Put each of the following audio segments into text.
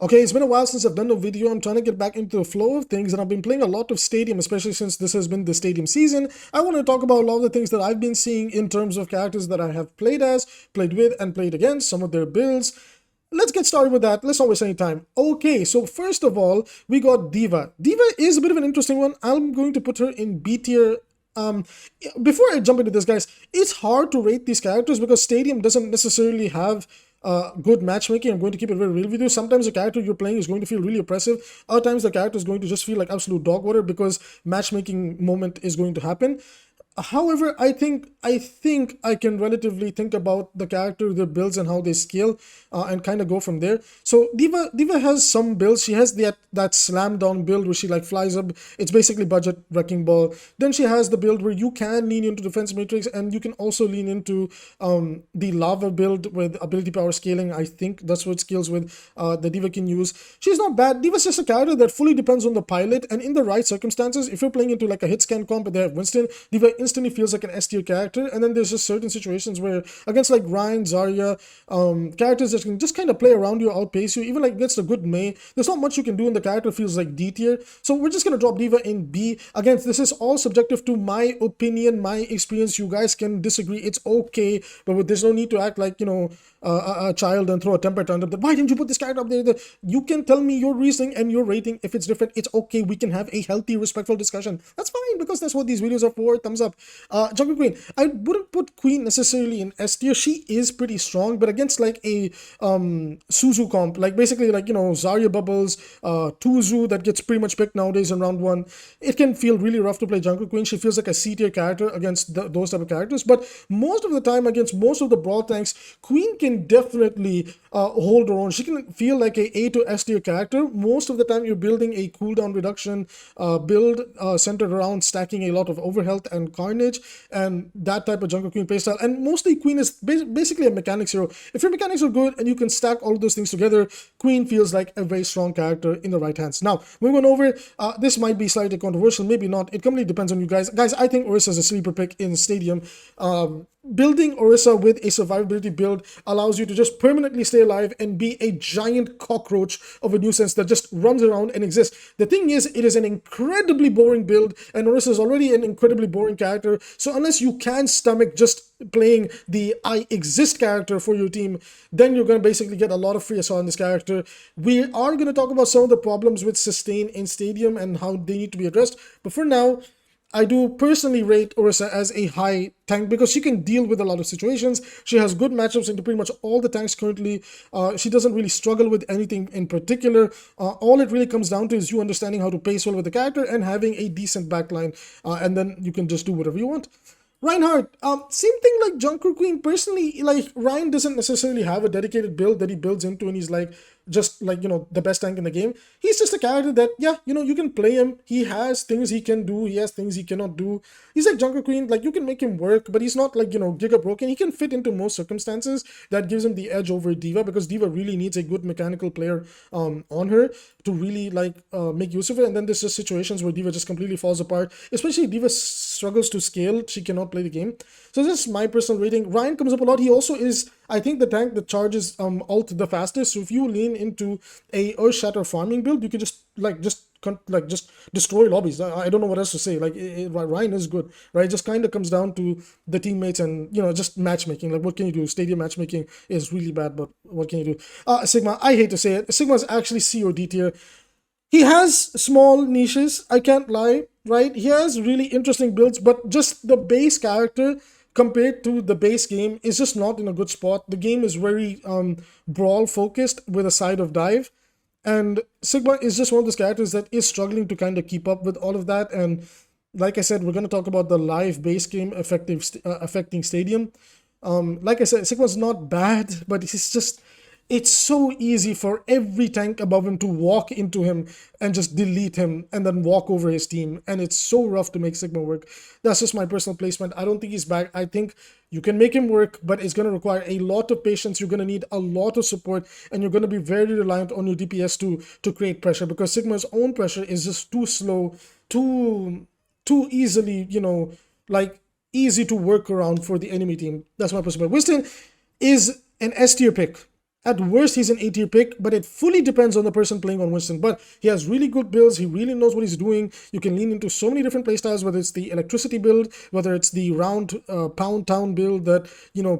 Okay, it's been a while since I've done a video. I'm trying to get back into the flow of things, and I've been playing a lot of Stadium, especially since this has been the Stadium season. I want to talk about a lot of the things that I've been seeing in terms of characters that I have played as, played with, and played against, some of their builds. Let's get started with that. Let's not waste any time. Okay, so first of all, we got D.Va. D.Va is a bit of an interesting one. I'm going to put her in B tier. Um, Before I jump into this, guys, it's hard to rate these characters because Stadium doesn't necessarily have good matchmaking. I'm going to keep it very real with you. Sometimes the character you're playing is going to feel really oppressive. Other times the character is going to just feel like absolute dog water because matchmaking moment is going to happen. However, I think I can relatively think about the character, their builds, and how they scale, and kind of go from there. So D.Va has some builds. She has that slam down build where she like flies up. It's basically budget wrecking ball. Then she has the build where you can lean into defense matrix, and you can also lean into the lava build with ability power scaling. I think that's what skills with the D.Va can use. She's not bad. D.Va's just a character that fully depends on the pilot, and in the right circumstances, if you're playing into like a hit scan comp and they have Winston, D.Va instantly feels like an S tier character. And then there's just certain situations where against like Ryan, Zarya, characters that can just kind of play around you, outpace you, even like against a good Mei, there's not much you can do and the character feels like D tier. So we're just gonna drop D.Va in B. Again, this is all subjective to my opinion, my experience. You guys can disagree, it's okay, but there's no need to act like, you know, a child and throw a temper tantrum that why didn't you put this character up there. You can tell me your reasoning and your rating. If it's different, it's okay. We can have a healthy, respectful discussion. That's fine, because that's what these videos are for. Thumbs up. Jungle Queen, I wouldn't put Queen necessarily in S tier. She is pretty strong, but against like a Suzu comp, like basically like, you know, Zarya bubbles, Tuzu that gets pretty much picked nowadays in round 1, it can feel really rough to play Jungle Queen. She feels like a C tier character against those type of characters, but most of the time against most of the broad tanks, Queen can definitely hold her own. She can feel like a to S tier character. Most of the time you're building a cooldown reduction build centered around stacking a lot of overhealth and carnage and that type of Jungle Queen playstyle. And mostly Queen is basically a mechanics hero. If your mechanics are good and you can stack all of those things together, Queen feels like a very strong character in the right hands. Now, moving on over, this might be slightly controversial, maybe not. It completely depends on you guys. Guys, I think Orisa is a sleeper pick in Stadium. Building Orisa with a survivability build allows you to just permanently stay alive and be a giant cockroach of a nuisance that just runs around and exists. The thing is, it is an incredibly boring build, and Orisa is already an incredibly boring character. So unless you can stomach just playing the I exist character for your team, then you're going to basically get a lot of free assault on this character. We are going to talk about some of the problems with sustain in Stadium and how they need to be addressed. But for now, I do personally rate Orisa as a high tank because she can deal with a lot of situations. She has good matchups into pretty much all the tanks currently. She doesn't really struggle with anything in particular. All it really comes down to is you understanding how to pace well with the character and having a decent backline. And then you can just do whatever you want. Reinhardt, same thing like Junkrat Queen. Personally, like Ryan doesn't necessarily have a dedicated build that he builds into and he's like just like, you know, the best tank in the game. He's just a character that, yeah, you know, you can play him. He has things he can do. He has things he cannot do. He's like Junkrat Queen, like you can make him work, but he's not like, you know, giga broken. He can fit into most circumstances. That gives him the edge over D.Va because D.Va really needs a good mechanical player on her to really like make use of it. And then there's just situations where D.Va just completely falls apart, especially D.Va struggles to scale. She cannot play the game. So this is my personal rating. Ryan comes up a lot. He also is, I think, the tank that charges ult the fastest. So if you lean into a Earth Shatter farming build, you can just destroy lobbies. I don't know what else to say. Like Ryan is good, right? It just kind of comes down to the teammates and, you know, just matchmaking. Like what can you do? Stadium matchmaking is really bad, but what can you do? Sigma, I hate to say it, Sigma's actually C or D tier. He has small niches, I can't lie, right? He has really interesting builds, but just the base character compared to the base game is just not in a good spot. The game is very brawl focused with a side of dive, and Sigma is just one of those characters that is struggling to kind of keep up with all of that. And like I said, we're going to talk about the live base game affecting Stadium. Like I said, Sigma's not bad, but it's so easy for every tank above him to walk into him and just delete him and then walk over his team. And it's so rough to make Sigma work. That's just my personal placement. I don't think he's bad. I think you can make him work, but it's going to require a lot of patience. You're going to need a lot of support, and you're going to be very reliant on your DPS to create pressure, because Sigma's own pressure is just too slow, too easily, you know, like easy to work around for the enemy team. That's my perspective. Winston is an S tier pick. At worst, he's an A tier pick, but it fully depends on the person playing on Winston. But he has really good builds. He really knows what he's doing. You can lean into so many different playstyles, whether it's the electricity build, whether it's the round pound town build that,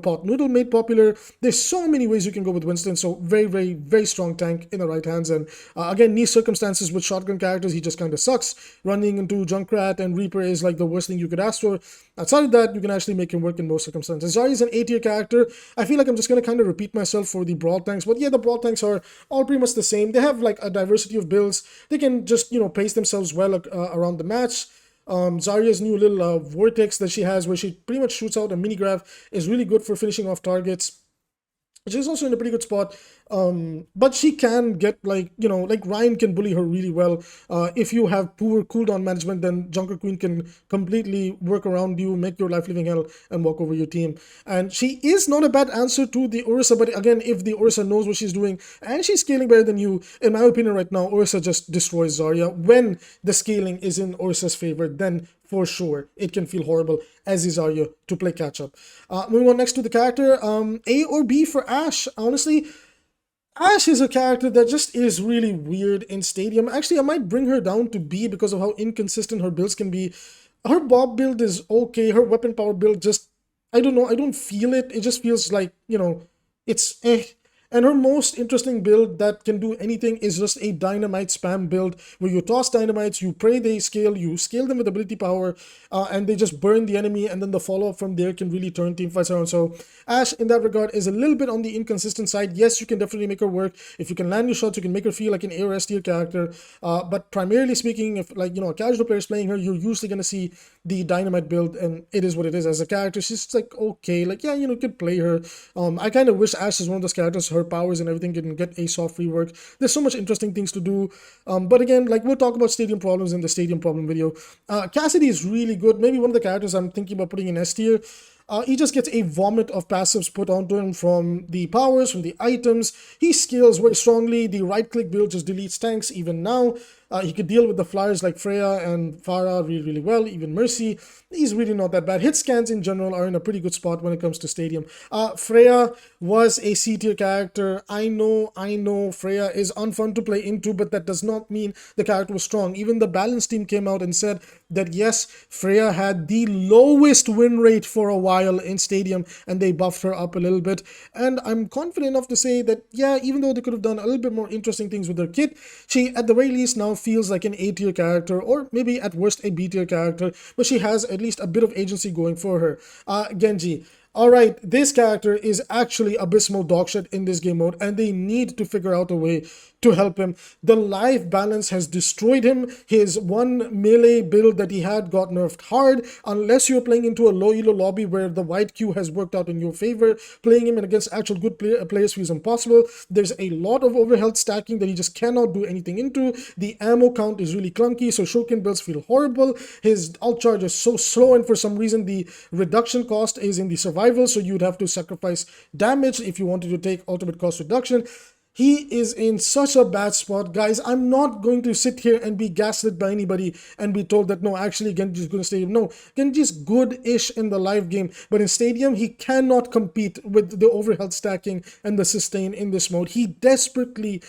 Pot Noodle made popular. There's so many ways you can go with Winston. So very, very, very strong tank in the right hands. And again, niche circumstances with shotgun characters, he just kind of sucks. Running into Junkrat and Reaper is like the worst thing you could ask for. Outside of that, you can actually make him work in most circumstances. Zarya is an A tier character. I feel like I'm just going to kind of repeat myself for the brawl tanks, but yeah, the brawl tanks are all pretty much the same. They have like a diversity of builds. They can just, pace themselves well around the match. Zarya's new little vortex that she has, where she pretty much shoots out a mini grav, is really good for finishing off targets. She's also in a pretty good spot, but she can get like Ryan can bully her really well. If you have poor cooldown management, then Junker Queen can completely work around you, make your life living hell, and walk over your team. And she is not a bad answer to the Orisa, but again, if the Orisa knows what she's doing and she's scaling better than you, in my opinion right now, Orisa just destroys Zarya. When the scaling is in Orisa's favor, then for sure it can feel horrible as is Zarya to play catch up. Moving on next to the character, A or B for Ashe. Honestly, Ashe is a character that just is really weird in Stadium. Actually, I might bring her down to B because of how inconsistent her builds can be. Her Bob build is okay. Her weapon power build just, I don't know, I don't feel it. It just feels like, it's eh. And her most interesting build that can do anything is just a dynamite spam build where you toss dynamites, you pray they scale, you scale them with ability power, and they just burn the enemy, and then the follow-up from there can really turn teamfights around. So Ashe, in that regard, is a little bit on the inconsistent side. Yes, you can definitely make her work. If you can land your shots, you can make her feel like an A or S tier character. But primarily speaking, if a casual player is playing her, you're usually going to see the dynamite build, and it is what it is. As a character, she's like, okay, you could play her. I kind of wish Ashe is one of those characters, her powers and everything can get a soft rework. There's so much interesting things to do. But again, we'll talk about stadium problems in the stadium problem video. Cassidy is really good. Maybe one of the characters I'm thinking about putting in S tier. He just gets a vomit of passives put onto him from the powers, from the items. He scales very strongly. The right-click build just deletes tanks even now. He could deal with the flyers like Freya and Pharah really, really well, even Mercy. He's really not that bad. Hit scans in general are in a pretty good spot when it comes to Stadium. Freya was a C tier character. I know Freya is unfun to play into, but that does not mean the character was strong. Even the balance team came out and said that yes, Freya had the lowest win rate for a while in Stadium, and they buffed her up a little bit. And I'm confident enough to say that, yeah, even though they could have done a little bit more interesting things with her kit, she, at the very least, now feels like an A tier character, or maybe at worst a B tier character, but she has at least a bit of agency going for her. Genji. Alright, this character is actually abysmal dogshit in this game mode, and they need to figure out a way to help him. The life balance has destroyed him. His one melee build that he had got nerfed hard. Unless you're playing into a low elo lobby where the white Q has worked out in your favor, playing him against actual good players feels impossible. There's a lot of overhealth stacking that he just cannot do anything into. The ammo count is really clunky, so shuriken builds feel horrible. His ult charge is so slow, and for some reason the reduction cost is in the survival, so you'd have to sacrifice damage if you wanted to take ultimate cost reduction. He is in such a bad spot, guys. I'm not going to sit here and be gaslit by anybody and be told that no, actually Genji is going to Stadium. No, Genji is good-ish in the live game, but in Stadium he cannot compete with the overhealth stacking and the sustain in this mode. He desperately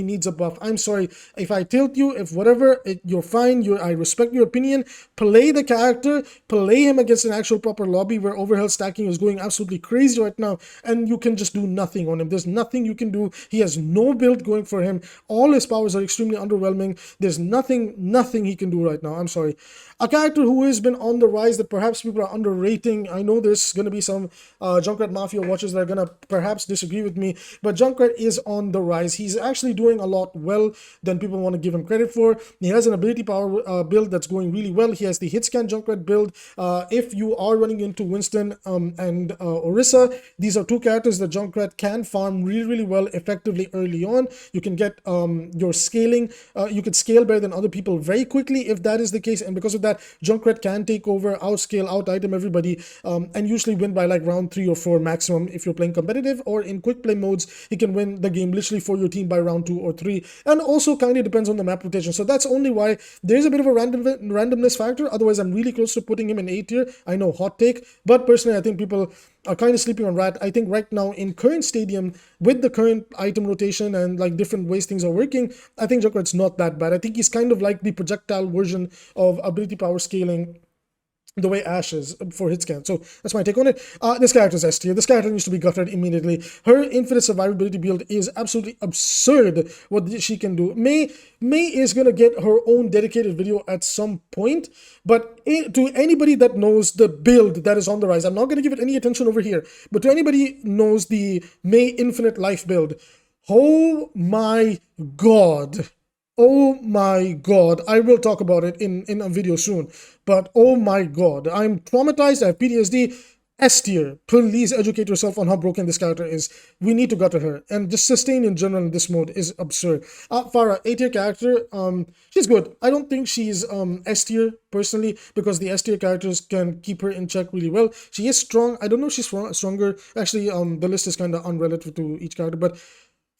needs a buff. I'm sorry if I tilt you, if whatever, you're fine. I respect your opinion. Play the character, play him against an actual proper lobby where overhealth stacking is going absolutely crazy right now, and you can just do nothing on him. There's nothing you can do. He has no build going for him. All his powers are extremely underwhelming. There's nothing he can do right now. I'm sorry. A character who has been on the rise that perhaps people are underrating. I know there's going to be some Junkrat Mafia watchers that are going to perhaps disagree with me, but Junkrat is on the rise. He's actually doing a lot well than people want to give him credit for. He has an ability power build that's going really well. He has the hit scan Junkrat build. If you are running into Winston and Orisa, these are two characters that Junkrat can farm really, really well effectively early on. You can get your scaling. You could scale better than other people very quickly if that is the case, and because of that, Junkrat can take over, outscale, out-item everybody, and usually win by like round 3 or 4 maximum if you're playing competitive, or in quick play modes, he can win the game literally for your team by round 2 or 3, and also kind of depends on the map rotation. So that's only why there's a bit of a randomness factor. Otherwise, I'm really close to putting him in A tier. I know, hot take, but personally, I think people kind of sleeping on Rat. I think right now in current stadium, with the current item rotation and like different ways things are working, I think Junkrat's not that bad. I think he's kind of like the projectile version of ability power scaling the way Ashe is for hit scan. So that's my take on it. This character is S tier. This character needs to be gutted immediately. Her infinite survivability build is absolutely absurd what she can do. Mei is gonna get her own dedicated video at some point, but to anybody that knows the build that is on the rise, I'm not gonna give it any attention over here, but to anybody knows the Mei infinite life build, oh my god. Oh my god, I will talk about it in a video soon, but oh my god, I'm traumatized, I have PTSD. S tier, please educate yourself on how broken this character is. We need to gutter her, and just sustain in general in this mode is absurd. Pharah, A tier character, she's good. I don't think she's S tier personally, because the S tier characters can keep her in check really well. She is strong. I don't know if she's stronger. Actually, the list is kind of unrelative to each character, but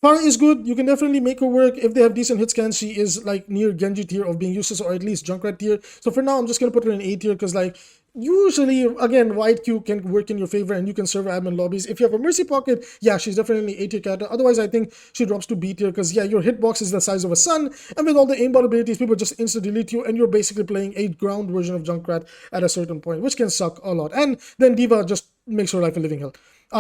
Pharah is good. You can definitely make her work. If they have decent hit scans, she is like near Genji tier of being useless, or at least Junkrat tier. So for now, I'm just going to put her in A tier because like usually, again, 𝐓𝐈𝐈𝐄 can work in your favor and you can serve admin lobbies. If you have a Mercy Pocket, yeah, she's definitely A tier character. Otherwise, I think she drops to B tier because yeah, your hitbox is the size of a sun, and with all the aimbot abilities, people just insta-delete you and you're basically playing a ground version of Junkrat at a certain point, which can suck a lot. And then D.Va just makes her life a living hell.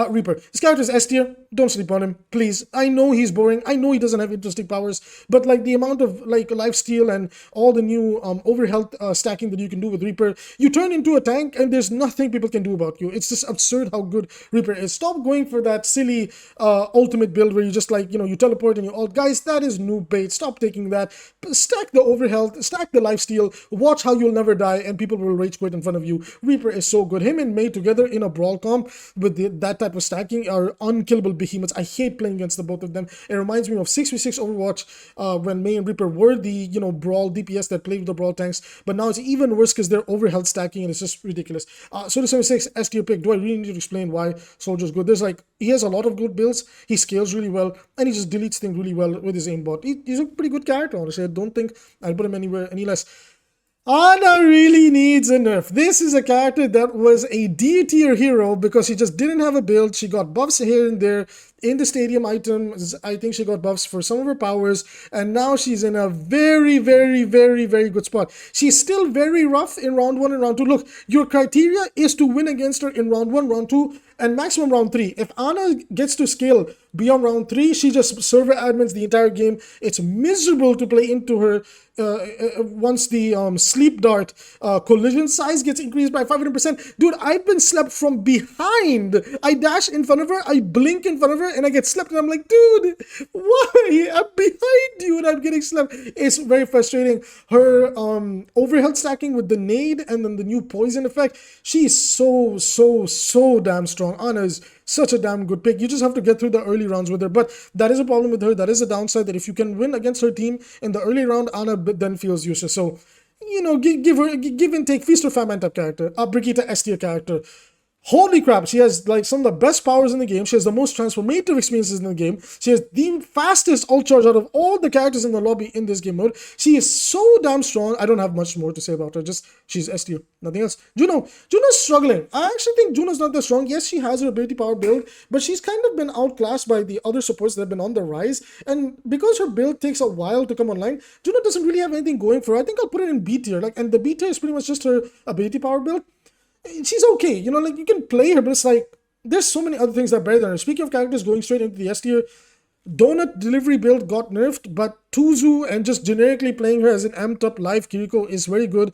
Reaper. This character is S tier. Don't sleep on him, please. I know he's boring. I know he doesn't have interesting powers, but like the amount of like lifesteal and all the new overhealth stacking that you can do with Reaper, you turn into a tank and there's nothing people can do about you. It's just absurd how good Reaper is. Stop going for that silly ultimate build where you just like, you know, you teleport and you ult. Guys, that is noob bait. Stop taking that. Stack the overhealth, stack the lifesteal, watch how you'll never die and people will rage quit in front of you. Reaper is so good. Him and Mei together in a brawl comp with that type of stacking are unkillable behemoths. I hate playing against the both of them. It reminds me of 6v6 Overwatch when Mei and Reaper were the, you know, brawl DPS that played with the brawl tanks, but now it's even worse because they're overhealth stacking and it's just ridiculous. So the 76 S tier pick, do I really need to explain why Soldier's good? There's like, he has a lot of good builds, he scales really well, and he just deletes things really well with his aimbot. He's a pretty good character, honestly. I don't think I'll put him anywhere any less. Ana really needs a nerf. This is a character that was a D tier hero because she just didn't have a build. She got buffs here and there in the stadium items. I think she got buffs for some of her powers, and now she's in a very, very, very, very good spot. She's still very rough in round 1 and round 2. Look, your criteria is to win against her in round 1, round 2, and maximum round 3. If Ana gets to scale beyond round 3, she just server admins the entire game. It's miserable to play into her once the sleep dart collision size gets increased by 500%. Dude, I've been slept from behind. I dash in front of her, I blink in front of her, and I get slept, and I'm like, dude, why? I'm behind you and I'm getting slept. It's very frustrating. Her overhealth stacking with the nade and then the new poison effect, she's so damn strong. Ana is such a damn good pick. You just have to get through the early rounds with her, but that is a problem with her. That is a downside, that if you can win against her team in the early round, Ana then feels useless. So, you know, give and take, feast or famine type character. Brigitte S tier character. Holy crap, she has like some of the best powers in the game. She has the most transformative experiences in the game. She has the fastest ult charge out of all the characters in the lobby in this game mode. She is so damn strong. I don't have much more to say about her. Just she's S tier, nothing else. Juno's struggling. I actually think Juno's not that strong. Yes, she has her ability power build, but she's kind of been outclassed by the other supports that have been on the rise. And because her build takes a while to come online, Juno doesn't really have anything going for her. I think I'll put her in B tier. And the B tier is pretty much just her ability power build. She's okay, you know, like you can play her, but it's like there's so many other things that are better than her. Speaking of characters going straight into the S tier, Donut delivery build got nerfed, but Tuzu and just generically playing her as an amped up live 𝐒𝐿𝐄 is very good,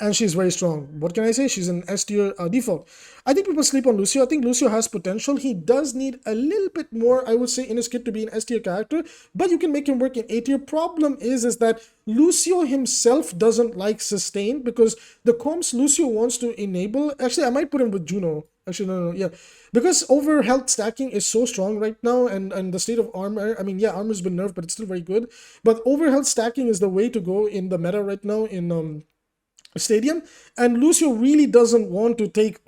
and she's very strong. What can I say? She's an S tier default. I think people sleep on Lucio. I think Lucio has potential. He does need a little bit more, I would say, in his kit to be an S tier character, but you can make him work in A tier. Problem is that Lucio himself doesn't like sustain, because the comps Lucio wants to enable, actually I might put him with Juno. Actually, no, yeah. Because overhealth stacking is so strong right now, and the state of armor, I mean, yeah, armor's been nerfed, but it's still very good. But overhealth stacking is the way to go in the meta right now in Stadium. And Lucio really doesn't want to take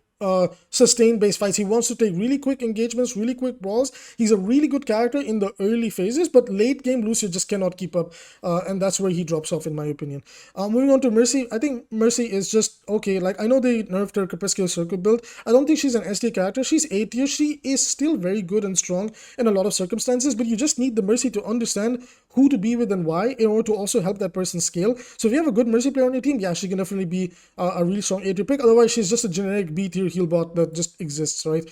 sustained based fights. He wants to take really quick engagements, really quick brawls. He's a really good character in the early phases, but late game Lucio just cannot keep up, and that's where he drops off in my opinion. Moving on to Mercy, I think Mercy is just okay. Like, I know they nerfed her Capescio circle build. I don't think she's an SD character. She's A tier. She is still very good and strong in a lot of circumstances, but you just need the Mercy to understand who to be with and why in order to also help that person scale. So if you have a good Mercy player on your team, yeah, she can definitely be a really strong A tier pick. Otherwise, she's just a generic B tier heal bot that just exists, right?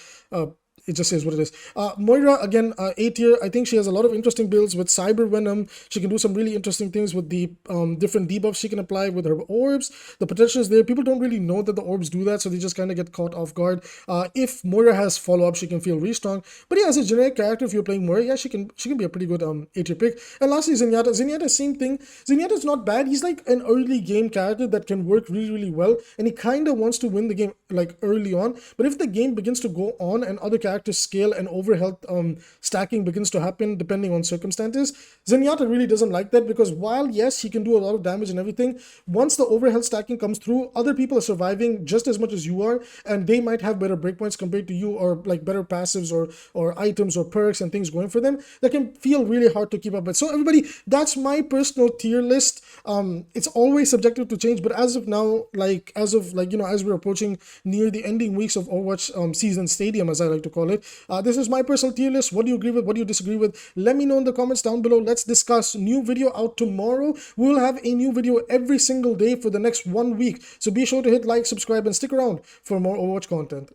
It just is what it is. Moira, again, A tier. I think she has a lot of interesting builds with Cyber Venom. She can do some really interesting things with the different debuffs she can apply with her orbs. The potential is there. People don't really know that the orbs do that, so they just kind of get caught off guard. If Moira has follow-up, she can feel really strong. But yeah, as a generic character, if you're playing Moira, yeah, she can be a pretty good A tier pick. And lastly, Zenyatta. Zenyatta, same thing. Zenyatta's not bad. He's like an early game character that can work really, really well, and he kind of wants to win the game like early on. But if the game begins to go on and other characters scale and overhealth stacking begins to happen depending on circumstances, Zenyatta really doesn't like that, because while yes, he can do a lot of damage and everything, once the overhealth stacking comes through, other people are surviving just as much as you are, and they might have better breakpoints compared to you, or like better passives or items or perks and things going for them that can feel really hard to keep up with. So everybody, that's my personal tier list. It's always subjective to change, but as of now, as we're approaching near the ending weeks of Overwatch season stadium, as I like to call it, this is my personal tier list. What do you agree with? What do you disagree with? Let me know in the comments down below. Let's discuss. New video out tomorrow. We'll have a new video every single day for the next 1 week. So be sure to hit like, subscribe, and stick around for more Overwatch content.